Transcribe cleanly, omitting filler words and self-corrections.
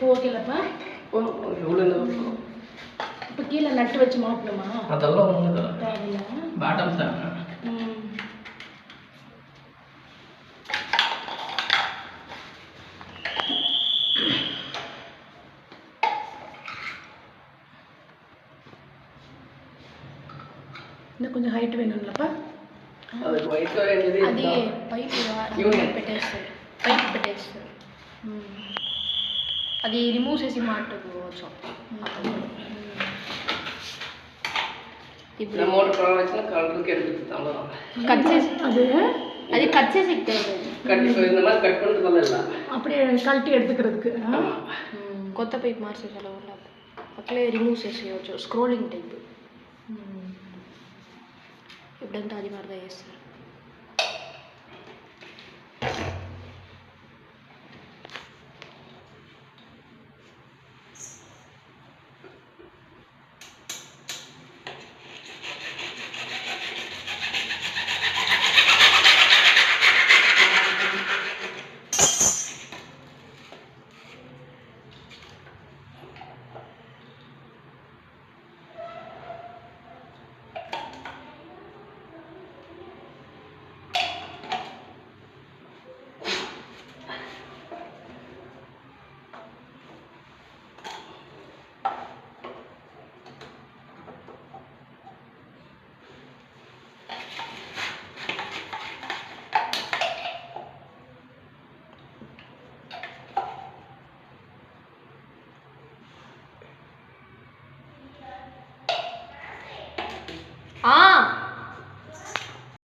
இப்போ ஓகேலப்பா எவ்வளோ இப்போ கீழே நட்டு வச்சு மாட்டணுமா? அதெல்லாம் ஒன்றும் தேவையில்ல. பாட்டம் தான். இன்னும் கொஞ்சம் ஹைட் வேணும்லப்பா? அதுக்கு ஒயிட் வேண்டியது అది పైప్ పెట్టేస్తారు, పైప్ పెట్టేస్తారు. అది రిమూవ్ చేసి మాట్టుకోవచ్చు. ఇప్పుడు మోటార్ ప్రాబ్లం వచ్చినా కలర్కి எடுத்துட்டாங்க. కట్ చేసి అది కట్ చేసి కట్ இந்த மாதிரி கட் பண்றதெல்லாம் இல்ல. அப்படியே கழட்டி எடுத்துக்கிறதுக்கு. కొత్త పైప్ మార్చేసాల వల్ల అట్లే రిమూవ్ చేసేయచ్చు. Scrolling type. ఇప్పుడంతా అది మార్గా చేస్తారు.